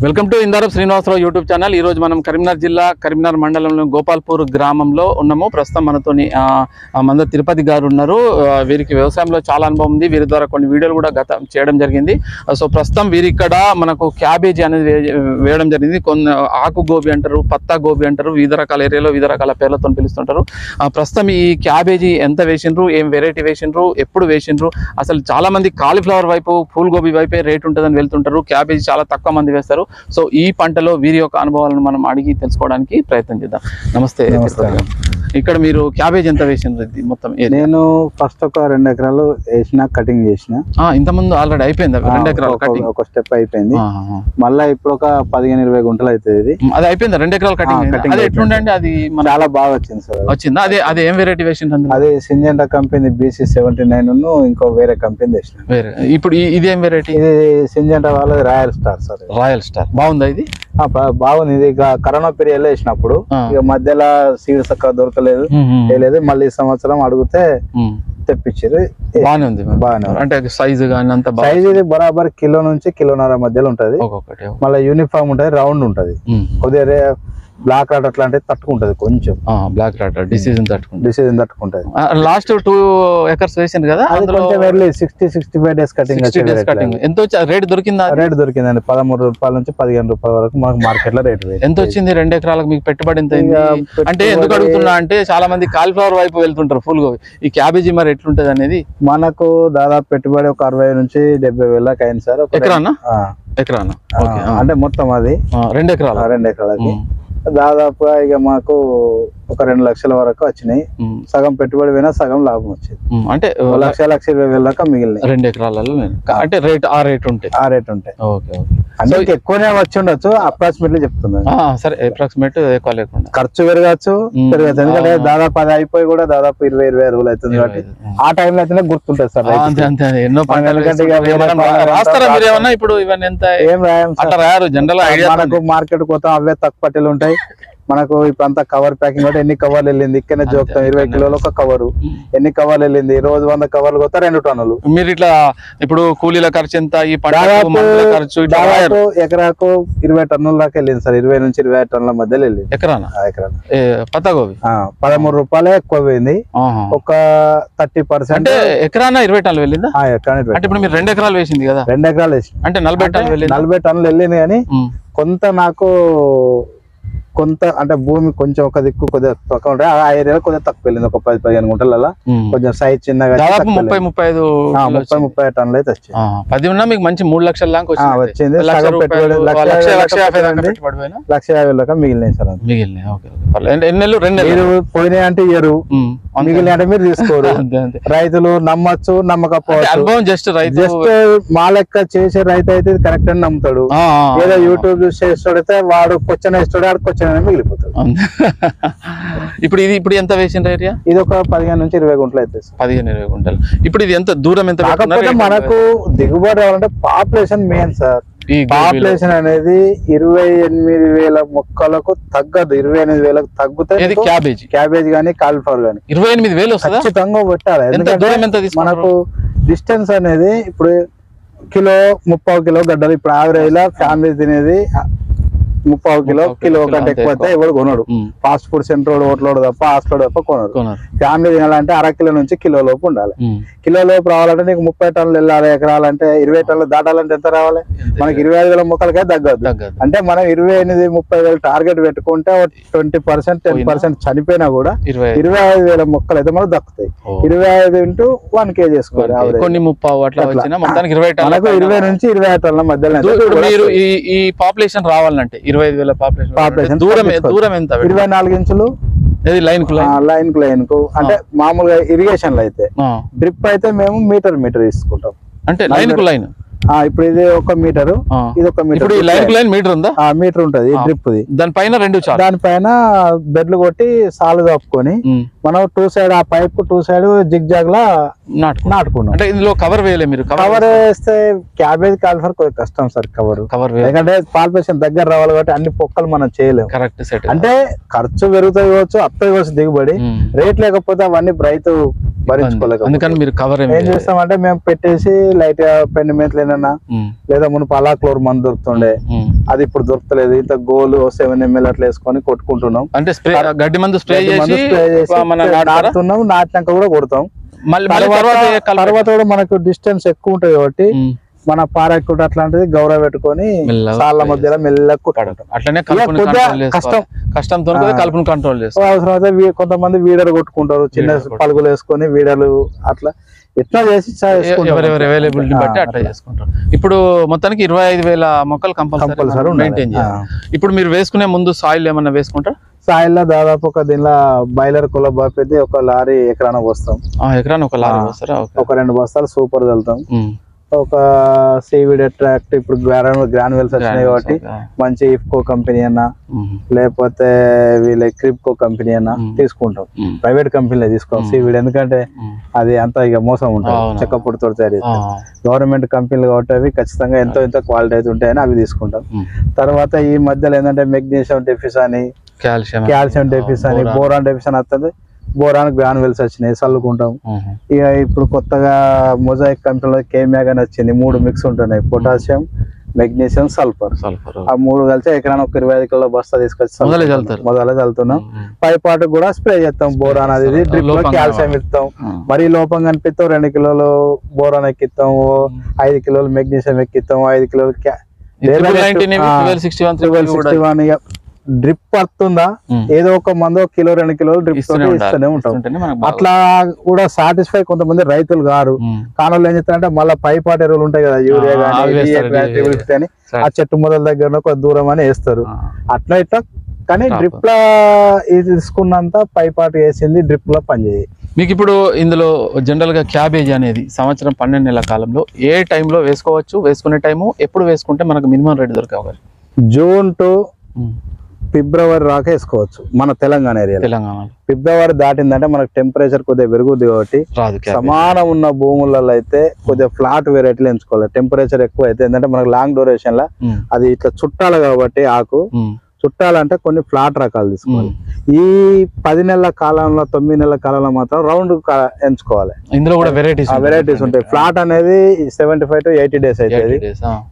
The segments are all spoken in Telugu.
Welcome to Indarapu Srinivasarao YouTube channel. ఈ రోజు మనం కరీంనగర్ జిల్లా కరీంనగర్ మండలంలో గోపాల్పూర్ గ్రామంలో ఉన్నాము. ప్రస్తుతం మనతోని మంద తిరుపతి గారు ఉన్నారు. వీరికి వ్యవసాయంలో చాలా అనుభవం ఉంది. వీరి ద్వారా కొన్ని వీడియోలు కూడా చేయడం జరిగింది. సో ప్రస్తుతం వీరి ఇక్కడ మనకు క్యాబేజీ అనేది వేయడం జరిగింది. కొన్ని ఆకు గోబీ అంటారు, పత్తా గోబీ అంటారు, వివిధ రకాల ఏరియాలో వివిధ రకాల పేర్లతో పిలుస్తుంటారు. ప్రస్తుతం ఈ క్యాబేజీ ఎంత వేసిండ్రు, ఏం వెరైటీ వేసిండ్రు, ఎప్పుడు వేసిండ్రు, అసలు చాలా మంది కాలీఫ్లవర్ వైపు పూల్ గోబీ వైపే రేట్ ఉంటుందని వెళ్తుంటారు. క్యాబేజీ చాలా తక్కువ మంది వేస్తారు. సో ఈ పంటలో వీరి యొక్క అనుభవాలను మనం అడిగి తెలుసుకోవడానికి ప్రయత్నం చేద్దాం. నమస్తే. ఇక్కడ మీరు క్యాబేజ్ ఎంత వేసిండ్రు మొత్తం? నేను ఫస్ట్ ఒక 2 ఎకరాలు వేసిన, కటింగ్ చేసిన. ఇంతకుముందు ఆల్రెడీ అయిపోయింది 2 ఎకరాలు కటింగ్, ఒక స్టెప్ అయిపోయింది. మళ్ళీ ఇప్పుడు ఒక 15-20 గుంటలు అవుతుంది. అది అయిపోయింది 2 ఎకరాలు కటింగ్. అది ఎట్లుండండి? అది చాలా బాగా వచ్చింది సార్. వచ్చిందా? అదే ఏం వెరైటీ వేసిండ్రు? అది సింజెంటా కంపెనీ BC79 ఇంకో వేరే కంపెనీ వేసిన. వేరే ఇప్పుడు ఇది ఏం వెరైటీ? ఇది సింజెంటా వాళ్ళది royal star sir. Royal star బాగుందా? ఇది బాగుంది. ఇది కరోనా పీరియడ్ లో వేసినప్పుడు ఇక మధ్యలో సీడ్స్ అక్కడ దొరకలేదు, మళ్ళీ ఈ సంవత్సరం అడిగితే తెప్పించారు. బాగానే ఉంది. అంటే సైజు కానీ అంత సైజ్ ఇది బరాబర్ కిలో నుంచి 1.5 కిలోల మధ్యలో ఉంటది. మళ్ళీ యూనిఫామ్ ఉంటది, రౌండ్ ఉంటది. కొద్దిగా బ్లాక్ రాట్ అట్లాంటివి తట్టుకుంటది. కొంచెం బ్లాక్ రాట్ డిసీజన్ తట్టుకుంటది. లాస్ట్ 2 ఎకర్స్ వేసింది కదా, కొంచెం ఎర్లీ 60-65 డేస్ కటింగ్. ఎంత వచ్చి రేట్ దొరికిందా? రేట్ దొరికిందండి. 13 రూపాయల నుంచి 15 రూపాయల వరకు మనకు మార్కెట్ లో రేట్. ఎంత వచ్చింది 2 ఎకరాలకు మీకు పెట్టుబడి? ఎంత అంటే ఎందుకు అడుగుతున్నా అంటే చాలా మంది కాలీఫ్లవర్ వైపు వెళ్తుంటారు ఫుల్ గా. ఈ క్యాబేజీ మరి ఎట్లుంటది అనేది? మనకు దాదాపు పెట్టుబడి ఒక 60 నుంచి 70 వేల దాకా అయింది సార్. ఎకరానా? అంటే మొత్తం అది 2 ఎకరాలకి దాదాపుగా ఇక మాకు ఒక 2 లక్షల వరకు వచ్చినాయి. సగం పెట్టుబడి పోయినా సగం లాభం వచ్చింది. అంటే 1,20,000 దాకా మిగిలినాయి 2 ఎకరాలలో. అంటే రేట్ ఉంటాయి. అందరికి ఎక్కువనే వచ్చి ఉండొచ్చు, అప్రాక్సిమేట్లీ చెప్తున్నాను. సరే, అప్రాక్సిమేట్ ఎక్కువ లేకుండా. ఖర్చు పెరగచ్చు. ఎందుకంటే దాదాపు అది అయిపోయి కూడా దాదాపు 20-25 రోజులు అవుతుంది కాబట్టి ఆ టైంలో అయితేనే గుర్తుంటది సార్. ఎన్నో ఇప్పుడు ఇవన్నీ ఎంత ఏం రాయం రాయారు జనరల్. మనకు మార్కెట్ పోతాం, అవే తక్కువ పట్టెలు ఉంటాయి. మనకు ఇప్పుడు అంతా కవర్ ప్యాకింగ్ అంటే ఎన్ని కవర్లు వెళ్ళింది ఇక్కడనే జోక్తాం. 20 కిలోలు ఒక కవరు, ఎన్ని కవర్లు వెళ్ళింది? రోజు 100 కవర్లు కొత్త 2 టన్నులు. మీరు ఇట్లా ఇప్పుడు కూలీల ఖర్చు ఎంత? ఈ ఖర్చు ఎకరాకు 20 టన్నుల దాకా వెళ్ళింది సార్. 20 నుంచి 25 టన్నుల మధ్యలో వెళ్ళింది ఎకరాన. పత్తాగోబీ 13 రూపాయలే ఎక్కువ పోయింది. ఒక 30%. అంటే ఎకరాన 20 టన్నులు వెళ్ళిందా? అంటే ఇప్పుడు మీరు 2 ఎకరాలు వేసింది కదా? 2 ఎకరాలు వేసి అంటే 40 టన్నులు వెళ్ళింది. కానీ కొంత అంటే భూమి కొంచెం ఒక దిక్కు కొద్దిగా తక్కువ ఉంటాయి. ఆ ఏరియాలో కొద్దిగా తక్కువ వెళ్ళింది. ఒక 10-15 గుంటలలో కొంచెం సైజ్ చిన్నగా 30-35 టన్నులు అయితే వచ్చాయి. 10 ఉన్నా మీకు మంచి 3 లక్షల దాకా వచ్చింది. 1,50,000 దాకా మిగిలినాయి సార్. మీరు పోయినాయి అంటే ఇయరు, మిగిలిన అంటే మీరు తీసుకోరు. రైతులు నమ్మచ్చు, నమ్మకపోవచ్చు. జస్ట్ మా లెక్క చేసే రైతు అయితే కరెక్ట్ అని నమ్ముతాడు. ఏదో యూట్యూబ్ చూసి చేస్తాడైతే వాడు క్వశ్చన్ వేస్తాడు, ఆడు క్వశ్చన్ మిగిలిపోతాడు. ఇప్పుడు ఎంత వేసిన ఏరియా? ఇది ఒక 15 నుంచి 20 గుంటలు అయితే 15-20 గుంటలు. ఇప్పుడు ఇది ఎంత దూరం ఎంత? కాకపోతే మనకు దిగుబడి రావాలంటే పాపులేషన్ మెయిన్ సార్. పాపులేషన్ అనేది 28,000 మొక్కలకు తగ్గదు. 28,000 తగ్గుతాయి క్యాబేజ్ గానీ కాలీఫ్లవర్ గానీ 28,000 ఖచ్చితంగా పెట్టాలి. ఎందుకంటే మనకు డిస్టెన్స్ అనేది ఇప్పుడు కిలో 30 కిలో గడ్డలు. ఇప్పుడు యావరేజ్ లా ఫ్యామిలీ తినేది 30 కిలో కంటే ఎక్కువ అయితే ఎవరు కొనడు. ఫాస్ట్ ఫుడ్ సెంటర్ హోటల్ తప్ప హాస్టల్ తప్ప కొనడు. ఫ్యామిలీ తినాలంటే 1/2 కిలో నుంచి కిలో లోపు ఉండాలి. కిలో లోపు రావాలంటే నీకు 30 టన్నులు వెళ్ళాలి. ఎకరాలంటే 20 టన్నులు దాటాలంటే ఎంత రావాలి? మనకి 25,000 మొక్కలకే తగ్గదు. అంటే మనం 28-30,000 టార్గెట్ పెట్టుకుంటే 20% 10% చనిపోయినా కూడా 25,000 మొక్కలు అయితే మనకు దక్కుతాయి. 25 into 1 kg చేసుకోవాలి. 20 నుంచి 25 టన్నుల మధ్యలో మీరు ఈ పాపులేషన్ రావాలంటే 25,000 పాపులేషన్ దూరం ఎంత? 24 ఇంచులు లైన్ కు అంటే మామూలుగా ఇరిగేషన్ లో అయితే. డ్రిప్ అయితే మేము మీటర్ తీసుకుంటాం. అంటే లైన్ కు లైన్. ఇప్పుడు ఇది 1 మీటరు, ఇది 1 మీటర్. లైన్ మీటర్ ఉందా? మీటర్ ఉంటది డ్రిప్ ది. దానిపైన బెడ్లు కొట్టి సాలు కప్పుకొని మనం 2 సైడ్ ఆ పైప్ 2 సైడ్ జిగ్ జాగ్ లా నాటుకున్నాం. అంటే ఇందులో కవర్ వేయలే మీరు? కవర్ వేస్తే క్యాబేజ్ కాలీఫ్లవర్ కొద్దిగా కష్టం సార్. కవర్ ఎందుకంటే పాల్పేషన్ దగ్గర రావాలి కాబట్టి అన్ని పొక్కలు మనం చేయలేము. Correct set. అంటే ఖర్చు పెరుగుతాయి కావచ్చు, అత్తది కావచ్చు దిగుబడి. రేట్ లేకపోతే అవన్నీ రైతు భరించుకోలేదు. అందుకని మీరు కవర్ ఏం చేస్తామంటే మేము పెట్టేసి లైట్ గా పెండి మేతలు ఏదన్నా లేదా మునుపు అలా క్లోర్ మందు దొరుకుతుండే అది ఇప్పుడు దొరకలేదు. ఇంత గోలు 7 ml అట్లా వేసుకొని కొట్టుకుంటున్నాం. అంటే స్ప్రే గడ్డి మందు స్ప్రే చేసి నాటుతున్నాం. నాటినాక కూడా కొడతాం. తర్వాత కూడా మనకు డిస్టెన్స్ ఎక్కువ ఉంటుంది కాబట్టి మన పారెక్కుట అట్లాంటిది గౌరవ పెట్టుకొని సాళ్ళ మధ్యలో మెల్లగా అట్లనే కష్టంతో కలుపును కంట్రోల్ చేస్తాం. అవసరం అయితే కొంతమంది వీడర్ కొట్టుకుంటారు, చిన్న పలుగులు వేసుకొని వీడర్లు అట్లా ఎట్లా చేసి ఎవరెవరి అవైలబిలిటీ బట్టి అట్లా చేసుకుంటారు. ఇప్పుడు మొత్తానికి 25,000 మొక్కలు కంపల్సరీ మెయింటైన్ చేయాలి. ఇప్పుడు మీరు వేసుకునే ముందు సాయిల్ ఏమన్నా వేసుకుంటారు? సాయిల్ లో దాదాపు ఒక దీనిలో బాయిలర్ కుల బాపేది ఒక లారీ ఎకరాన పోస్తాం. ఎకరాన ఒక లారీ పోస్తారా? ఒక 2 బస్తాలు సూపర్ చల్లుతాం. ఒక సీవీడ్ అట్రాక్ట్ ఇప్పుడు గ్రాన్యువల్స్ వచ్చినాయి కాబట్టి మంచి ఇఫ్కో కంపెనీ అన్నా లేకపోతే వీళ్ళ క్రిప్కో కంపెనీ అన్నా తీసుకుంటాం. ప్రైవేట్ కంపెనీలో తీసుకోవాలి సీవీడ్, ఎందుకంటే అది అంతా ఇక మోసం ఉంటుంది, చెక్కపొడితో తయారు చేస్తాం. గవర్నమెంట్ కంపెనీలు కాబట్టి అవి ఖచ్చితంగా ఎంతో క్వాలిటీ అయితే ఉంటాయని అవి తీసుకుంటాం. తర్వాత ఈ మధ్యలో ఏంటంటే మెగ్నీషియం డెఫిస్ అని, కాల్షియం డెఫిస్ అని, బోరాన్ డెఫిస్ అని వస్తుంది. బోరాన్ గ్రాన్యువల్స్ వచ్చినాయి, చల్లుకుంటాం. ఇక ఇప్పుడు కొత్తగా మొజాయిక్ కంపెనీలో కేమ్యాగ్ అని వచ్చింది. 3 మిక్స్ ఉంటున్నాయి, పొటాషియం, మెగ్నీషియం, సల్ఫర్. ఆ 3 కలిసి ఎకరాన ఒక 25 కిలోల బస్తా తీసుకొచ్చి మొదలే చల్లుతున్నాం. పై పాటు కూడా స్ప్రే చేస్తాం. బోరాన్ అది డ్రిప్ లో కాల్షియం ఇస్తాం. మరీ లోపం కనిపిస్తాం 2 కిలోలు బోరాన్ ఎక్కిస్తాం, 5 కిలోలు మెగ్నీషియం ఎక్కిస్తాం, 5 కిలోలు డ్రిప్ పడుతుందా ఏదో ఒక మందు కిలో 2 కిలోలు డ్రిప్ ఇస్తూనే ఉంటాం. అట్లా కూడా సాటిస్ఫై కొంతమంది రైతులు గారు. కాలంలో ఏం చేస్తారంటే మళ్ళీ పైపాటి ఎరువులు ఉంటాయి కదా, యూరియా కానీ ఆ చెట్టు మొదల దగ్గర కొద్ది దూరం అని వేస్తారు. అట్లా ఇట్లా కానీ డ్రిప్ లా తీసుకున్నంత పైపాటు వేసింది డ్రిప్ లో పనిచేయి. మీకు ఇప్పుడు ఇందులో జనరల్ గా క్యాబేజ్ అనేది సంవత్సరం 12 నెలల కాలంలో ఏ టైంలో వేసుకోవచ్చు? వేసుకునే టైము ఎప్పుడు వేసుకుంటే మనకు మినిమం రేట్ దొరకవాలి? జూన్ టు ఫిబ్రవరి రాక వేసుకోవచ్చు మన తెలంగాణ ఏరియా. ఫిబ్రవరి దాటిందంటే మనకు టెంపరేచర్ కొద్దిగా పెరుగుద్ది కాబట్టి సమానం ఉన్న భూములలో అయితే కొద్దిగా ఫ్లాట్ వెరైటీలు ఎంచుకోవాలి. టెంపరేచర్ ఎక్కువ అయితే ఏంటంటే మనకు లాంగ్ డ్యూరేషన్ లా అది ఇట్లా చుట్టాలి కాబట్టి ఆకు చుట్టాలంటే కొన్ని ఫ్లాట్ రకాలు తీసుకోవాలి. ఈ 10 నెలల కాలంలో 9 నెలల కాలంలో మాత్రం రౌండ్ ఎంచుకోవాలి. ఇందులో కూడా వెరైటీస్ ఉంటాయి. ఫ్లాట్ అనేది 75 to 80 days అవుతుంది.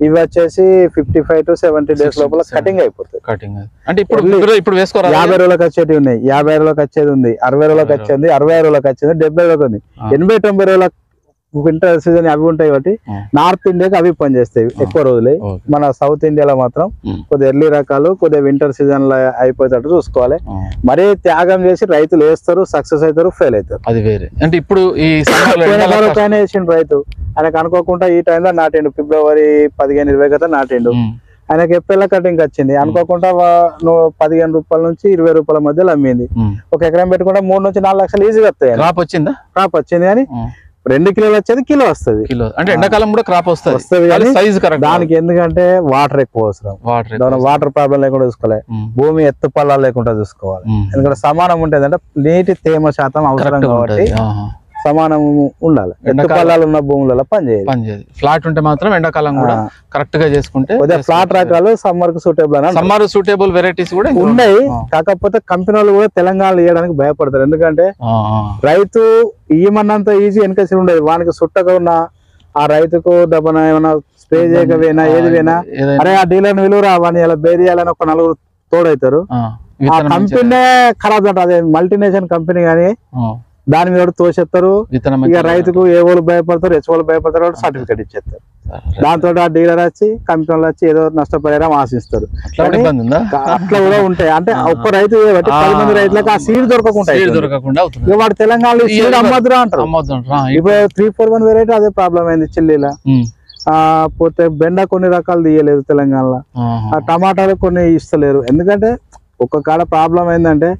ఇవి వచ్చేసి 55 to 70 days లోపల కటింగ్ అయిపోతుంది. అంటే ఇప్పుడు వేసుకోవాలి. 50 రోజులకు వచ్చేది ఉన్నాయి, 50 రోజులకు వచ్చేది ఉంది, 60 రోజులకు వచ్చేది, 65 రోజులకు వచ్చేది, 70 రోజులకు ఉంది, 80-90 రోజులకు వింటర్ సీజన్ అవి ఉంటాయి కాబట్టి నార్త్ ఇండియాకి అవి పనిచేస్తాయి ఎక్కువ రోజులు. మన సౌత్ ఇండియాలో మాత్రం కొద్దిగా ఎర్లీ రకాలు కొద్దిగా వింటర్ సీజన్ లో అయిపోయేటట్టు చూసుకోవాలి. మరీ త్యాగం చేసి రైతులు వేస్తారు, సక్సెస్ అవుతారు, ఫెయిల్ అవుతారు. అది వేరే. అంటే ఇప్పుడు ఈ వేసిన రైతు ఆయనకు అనుకోకుండా ఈ టైంలో నాటిండు, ఫిబ్రవరి 15-20 గత నాటిండు. ఆయనకి ఎప్పెల్ల కటింగ్ వచ్చింది, అనుకోకుండా 15 రూపాయల నుంచి 20 రూపాయల మధ్యలో అమ్మింది. ఒక ఎకరం పెట్టుకుంటే 3 నుంచి 4 లక్షలు ఈజీగా వస్తాయి. క్రాప్ వచ్చింది కానీ 2 కిలోలు వచ్చేది కిలో వస్తుంది. అంటే ఎండాకాలం కూడా క్రాప్ వస్తుంది. దానికి ఎందుకంటే వాటర్ ఎక్కువ అవసరం, వాటర్ ప్రాబ్లం లేకుండా చూసుకోవాలి, భూమి ఎత్తు పల్లాలు లేకుండా చూసుకోవాలి. ఎందుకంటే సమానం ఉంటుంది అంటే నీటి తేమ శాతం అవసరం కాబట్టి సమానం ఉండాలి. ఎత్తు పల్లాలు ఉన్న భూములలో పనిచేయాలి. ఫ్లాట్ ఉంటే మాత్రం ఎండాకాలం కూడా కరెక్ట్ గా చేసుకుంటే ఫ్లాట్ రకాలు సమ్మర్ కు సూటబుల్ వెరైటీస్ కూడా ఉన్నాయి. కాకపోతే కంపెనీ వాళ్ళు కూడా తెలంగాణలో ఇవ్వడానికి భయపడతారు. ఎందుకంటే రైతు ఇయ్యమన్నంత ఈజీ వెనకసి ఉండదు. వానికి సుట్టగా ఉన్న ఆ రైతుకు దెబ్బన ఏమైనా స్ప్రే చేయకపోయినా ఏది పోయినా అరే ఆ డీలర్ విలువరా వాడిని ఇలా బేరియాలని ఒక 4 తోడవుతారు. ఆ కంపెనీ ఖరాబ్ అంట, అదే మల్టీనేషనల్ కంపెనీ కానీ దాని మీద తోసేస్తారు. ఇక రైతుకు ఏ వాళ్ళు భయపడతారు, వాళ్ళు భయపడతారు, సర్టిఫికేట్ ఇచ్చేస్తారు. దాంతో ఆ డీలర్ వచ్చి కంపెనీలు వచ్చి ఏదో నష్టపరిహారం ఆశిస్తారు. అట్లా కూడా ఉంటాయి. అంటే ఒక్క రైతు 10 మంది రైతులకు ఆ సీడ్ దొరకకుండా వాడు తెలంగాణలో సీడ్ అమ్మద్దురా అంటారు. ఇప్పుడు 341 వెరైటీ అదే ప్రాబ్లం అయింది చిల్లీలా. పోతే బెండ కొన్ని రకాలు తీయలేదు తెలంగాణలో, ఆ టమాటాలు కొన్ని ఇస్తలేరు. ఎందుకంటే ఒక్క కాడ ప్రాబ్లం ఏంటంటే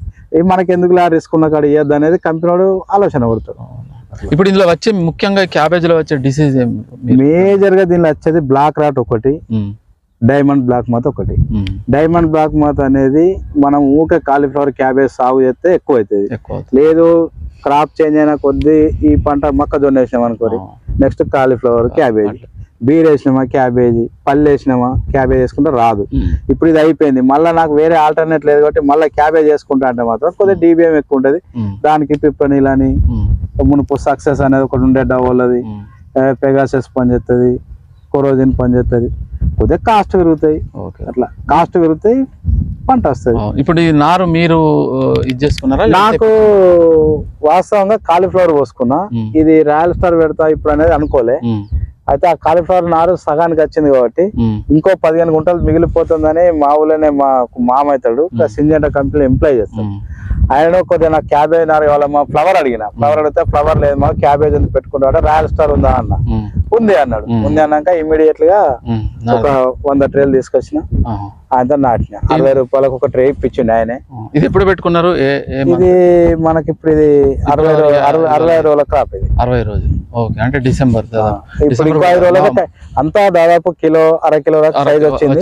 మనకి ఎందుకు రిస్క్ ఉన్న కాడ ఇవ్వద్దు అనేది కంపెనీ ఆలోచన పడతారు. ఇప్పుడు ఇందులో వచ్చే ముఖ్యంగా క్యాబేజ్ లో వచ్చే డిసీజ్ మేజర్ గా దీనిలో వచ్చేది బ్లాక్ రాట్ ఒకటి, డైమండ్ బ్లాక్ మాత ఒకటి. డైమండ్ బ్లాక్ మాత అనేది మనం ఊకే కాలీఫ్లవర్ క్యాబేజ్ సాగు చేస్తే ఎక్కువ అవుతుంది. లేదు క్రాప్ చేంజ్ అయిన కొద్దీ ఈ పంట మొక్కజొన్న వేసినాం అనుకోరి, నెక్స్ట్ కాలీఫ్లవర్, క్యాబేజ్, బీర్ వేసినామా క్యాబేజీ, పళ్ళు వేసినామా క్యాబేజ్ వేసుకుంటే రాదు. ఇప్పుడు ఇది అయిపోయింది, మళ్ళీ నాకు వేరే ఆల్టర్నేట్ లేదు కాబట్టి మళ్ళీ క్యాబేజ్ వేసుకుంటా అంటే మాత్రం కొద్దిగా DBM ఎక్కువ ఉంటుంది. దానికి పిప్పనీల్ అని మునుపు సక్సెస్ అనేది ఒకటి ఉండే డవోలది, పెగాసెస్ పనిచేస్తుంది, కొరోజిన్ పనిచేస్తుంది. కొద్దిగా కాస్ట్ పెరుగుతాయి. అట్లా కాస్ట్ పెరుగుతాయి, పంట వస్తుంది. ఇప్పుడు ఈ నారు మీరు ఇది చేసుకున్నారా? నాకు వాస్తవంగా కాలీఫ్లవర్ పోసుకున్నా, ఇది రాయల్ స్టార్ పెడతా ఇప్పుడు అనేది అనుకోలే. అయితే ఆ కాలీఫ్లవర్ నారు సగానికి వచ్చింది కాబట్టి ఇంకో 15 గుంటలు మిగిలిపోతుందని మా ఊళ్ళోనే మా మామ అవుతాడు, సింజెంటా కంపెనీలో ఎంప్లాయ్ చేస్తాడు. ఆయన కొద్దిగా నాకు క్యాబేజ్ నారు కావాలమ్మా, ఫ్లవర్ అడిగిన. ఫ్లవర్ అడిగితే ఫ్లవర్ లేదు మా, క్యాబేజ్ ఎందుకు పెట్టుకుంటాడు, రాయల్ స్టార్ ఉందా అన్న. ఉంది అన్నాడు. ఉంది అన్నాక ఇమ్మీడియట్ గా ఒక 100 ట్రేలు తీసుకొచ్చిన, ఆయనతో నాటిన. 60 రూపాయలకు ఒక ట్రే ఇప్పించిండు ఆయనే. ఇది ఎప్పుడు పెట్టుకున్నారు? ఇది మనకి ఇప్పుడు ఇది 60 రోజుల క్రాప్. ఇది 60 రోజులు. ఓకే, అంటే డిసెంబర్. ఇప్పుడు ఇంకో 5 రోజులకి అంతా దాదాపు కిలో, అర కిలో సైజ్ వచ్చింది.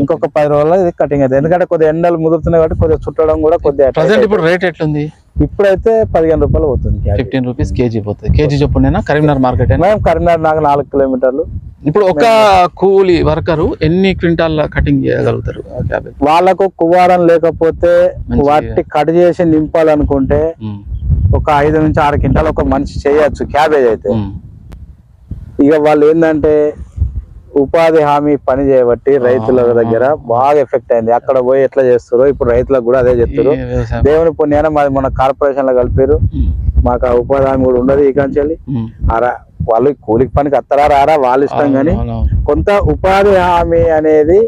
ఇంకొక 10 రోజుల్లో ఇది కటింగ్ అవుతుంది. ఎందుకంటే కొద్దిగా ఎండలు ముదురుతున్నాయి కాబట్టి కొద్దిగా చుట్టడం కూడా కొద్దిగా. ఇప్పుడు రేట్ ఎట్లుంది? ఇప్పుడైతే 15 రూపాయలు పోతుంది. 15 రూపీస్ కేజీ పోతుంది. కేజీ చొప్పున కరీంనగర్ మార్కెట్. మేము కరీంనగర్ నాకు 4 కిలోమీటర్లు. ఇప్పుడు ఒక కూలీ వర్కరు ఎన్ని క్వింటాల్ కటింగ్ చేయగలుగుతారు? వాళ్ళకు కువారం లేకపోతే వాటిని కట్ చేసి నింపాలనుకుంటే ఒక 5 నుంచి 6 క్వింటాల్ ఒక మనిషి చేయొచ్చు క్యాబేజ్ అయితే. ఇక వాళ్ళు ఏంటంటే ఉపాధి హామీ పని చేయబట్టి రైతుల దగ్గర బాగా ఎఫెక్ట్ అయింది. అక్కడ పోయి ఎట్లా చేస్తారో ఇప్పుడు రైతులకు కూడా అదే చెప్తారు. దేవుని పుణ్యాన మాది మన కార్పొరేషన్ లో కలిపారు, మాకు ఆ ఉపాధి హామీ కూడా ఉండదు. ఈ కంచెల్లి వాళ్ళు కూలికి పనికి అత్తరా రారా వాళ్ళ ఇష్టం, కానీ కొంత ఉపాధి హామీ అనేది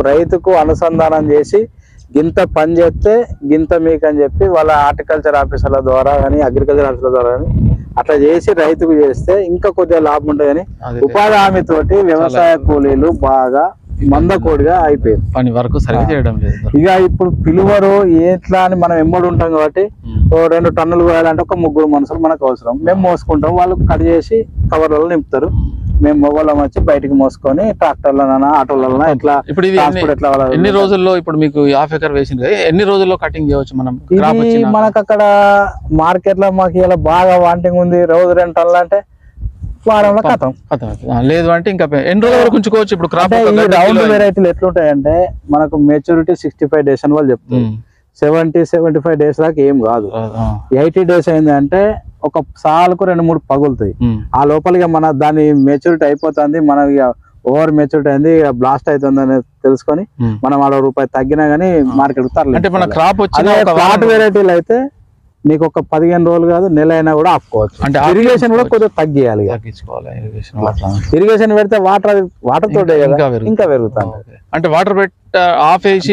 రైతుకు అనుసంధానం చేసి గింత పని చేస్తే గింత మీకు అని చెప్పి వాళ్ళ హార్టికల్చర్ ఆఫీసర్ల ద్వారా కానీ అగ్రికల్చర్ ఆఫీసర్ల ద్వారా కానీ అట్లా చేసి రైతుకు చేస్తే ఇంకా కొద్దిగా లాభం ఉంటుంది. కానీ ఉపాధి హామీ తోటి వ్యవసాయ కూలీలు బాగా మందకోడిగా అయిపోయింది, పని వరకు సరిగ్గా చేయడం లేదు. ఇక ఇప్పుడు పిలువరు ఎట్లా అని మనం ఎమ్మడి ఉంటాం కాబట్టి 2 టన్నులు పోయాలంటే ఒక 3 మనుషులు మనకు అవసరం. మేము మోసుకుంటాం, వాళ్ళు కట్ చేసి కవర్లలో నింపుతారు. మేము మొగోళ్ళం వచ్చి బయటకు మోసుకొని ట్రాక్టర్లనా ఆటోలనా ఎట్లా. ఇప్పుడు ఇది ఎన్ని రోజుల్లో ఇప్పుడు మీకు 50 ఎకర్ వేసింది, ఎన్ని రోజుల్లో కటింగ్ చేయవచ్చు మనం? మనకు అక్కడ మార్కెట్ లో మాకు ఇలా బాగా వాంటింగ్ ఉంది, రోజు 2 టన్నులు అంటే వారంలో కథం. లేదు అంటే ఇంకా ఎన్ని రోజుల వరకు ఉంచుకోవచ్చు? ఇప్పుడు క్రాప్ రౌండ్ వెరైటీలు ఎట్లుంటాయంటే మనకు మెచ్యూరిటీ 65 డేస్ అని వాళ్ళు చెప్తారు. 70-75 డేస్ దాకా ఏం కాదు. 80 డేస్ అయింది అంటే ఒక సాలుకు 2-3 పగులుతాయి. ఆ లోపలిగా మన దాని మెచ్యూరిటీ అయిపోతుంది, మన ఓవర్ మెచ్యూరిటీ అయింది, బ్లాస్ట్ అవుతుంది అని తెలుసుకొని మనం ఆడ రూపాయి తగ్గినా గానీ మార్కెట్ తరలి. వెరైటీలు అయితే నీకు ఒక 15 రోజులు కాదు, నెల అయినా కూడా ఆపుకోవచ్చు. అంటే ఇరిగేషన్ కూడా కొద్దిగా తగ్గియాలి. ఇరిగేషన్ పెడితే వాటర్ తోటే కదా ఇంకా పెరుగుతాను. అంటే వాటర్ పెట్టి ఆఫ్ వేసి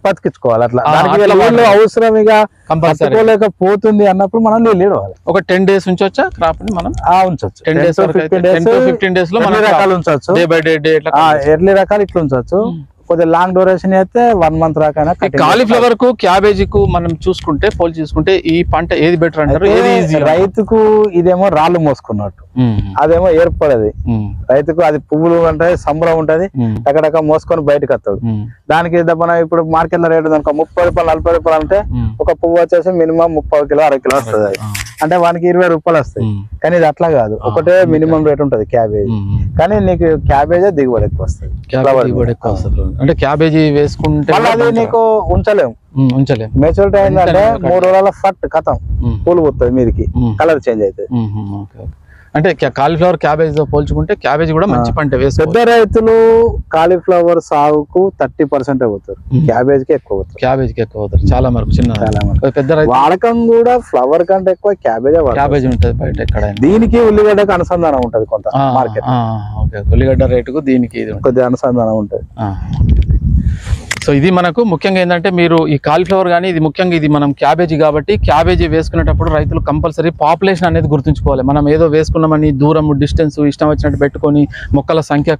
బతికించుకోవాలి. అట్లా దానికి అవసరం ఇక కంపల్సరీ అన్నప్పుడు మనం నీళ్ళు ఇవ్వాలి. ఒక 10 డేస్ ఉంచొచ్చా క్రాప్ ని? మనం ఉంచొచ్చు. 15 డేస్ లో రకాలు ఉంచవచ్చు. ఎర్లీ రకాలు ఇట్లా ఉంచవచ్చు. కొద్దిగా లాంగ్ డ్యూరేషన్ అయితే 1 మంత్ రాకైనా. కాలీఫ్లవర్ కు క్యాబేజీ కు మనం చూసుకుంటే పోల్ చూసుకుంటే ఈ పంట ఏది బెటర్ అంటారు? రైతుకు ఇదేమో రాళ్ళు మోసుకున్నట్టు, అదేమో ఏర్పడది. రైతుకు అది పువ్వులు ఉంటాయి, సంబరం ఉంటది, టకటక మోసుకొని బయటకు వస్తాడు. దానికి మనం ఇప్పుడు మార్కెట్ లో రేటు 30 రూపాయలు 40 రూపాయలు అంటే ఒక పువ్వు వచ్చేసి మినిమం 30 కిలో 1/2 కిలో వస్తుంది. అంటే వానికి 20 రూపాయలు వస్తాయి. కానీ ఇది అట్లా కాదు, ఒకటే మినిమం రేట్ ఉంటది క్యాబేజీ. కానీ నీకు క్యాబేజీ దిగుబడి ఎక్కువ వస్తుంది. అంటే క్యాబేజీ వేసుకుంటే నీకు ఉంచలేము. మెచ్యూరిటీ అయిందంటే 3 రోజుల ఫట్ కథం పూలు పోతుంది మీదికి, కలర్ చేంజ్ అవుతుంది. అంటే కాలీఫ్లవర్ క్యాబేజ్ తో పోల్చుకుంటే క్యాబేజ్ కూడా మంచి పంట వేస్తారు. పెద్ద రైతులు కాలీఫ్లవర్ సాగుకు 30% అవుతారు, క్యాబేజ్ కి ఎక్కువ అవుతారు. క్యాబేజ్ కి ఎక్కువ అవుతారు చాలా వరకు. పెద్ద రైతు వాడకం కూడా ఫ్లవర్ కంటే ఎక్కువ క్యాబేజ్ ఉంటుంది బయట ఎక్కడ. దీనికి ఉల్లిగడ్డకు అనుసంధానం ఉంటది కొంత మార్కెట్. ఉల్లిగడ్డ రేటుకు దీనికి కొద్దిగా అనుసంధానం ఉంటది. సో ఇది మనకు ముఖ్యంగా ఏంటంటే మీరు ఈ కాలీఫ్లవర్ కానీ ఇది ముఖ్యంగా ఇది మనం క్యాబేజీ కాబట్టి క్యాబేజీ వేసుకునేటప్పుడు రైతులు కంపల్సరీ పాపులేషన్ అనేది గుర్తుంచుకోవాలి. మనం ఏదో వేసుకున్నామని దూరం డిస్టెన్స్ ఇష్టం వచ్చినట్టు పెట్టుకొని మొక్కల సంఖ్య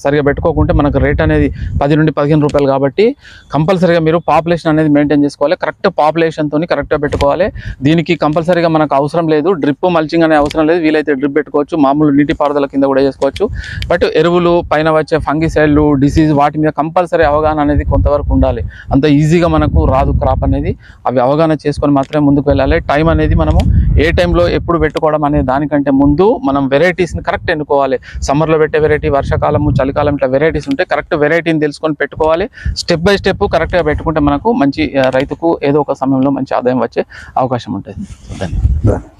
సరిగా పెట్టుకోకుంటే మనకు రేట్ అనేది 10 నుండి 15 రూపాయలు. కాబట్టి కంపల్సరీగా మీరు పాపులేషన్ అనేది మెయింటైన్ చేసుకోవాలి. కరెక్ట్ పాపులేషన్తో కరెక్ట్గా పెట్టుకోవాలి. దీనికి కంపల్సరీగా మనకు అవసరం లేదు డ్రిప్ మల్చింగ్ అనే అవసరం లేదు. వీలైతే డ్రిప్ పెట్టుకోవచ్చు, మామూలు నీటి పారుదల కింద కూడా చేసుకోవచ్చు. బట్ ఎరువులు పైన వచ్చే ఫంగిసైడ్లు డిసీజ్ వాటి మీద కంపల్సరీ అవగాహన అనేది కొంతవరకు ఉండాలి. అంత ఈజీగా మనకు రాదు క్రాప్ అనేది. అవి అవగాహన చేసుకొని మాత్రమే ముందుకు వెళ్ళాలి. టైం అనేది మనము ఏ టైంలో ఎప్పుడు పెట్టుకోవడం అనే దానికంటే ముందు మనం వెరైటీస్ని కరెక్ట్ ఎన్నుకోవాలి. సమ్మర్లో పెట్టే వెరైటీ, వర్షాకాలము, చలికాలం ఇట్లా వెరైటీస్ ఉంటే కరెక్ట్ వెరైటీని తెలుసుకొని పెట్టుకోవాలి. స్టెప్ బై స్టెప్ కరెక్ట్గా పెట్టుకుంటే మనకు మంచి రైతుకు ఏదో ఒక సమయంలో మంచి ఆదాయం వచ్చే అవకాశం ఉంటుంది. ధన్యవాదాలు.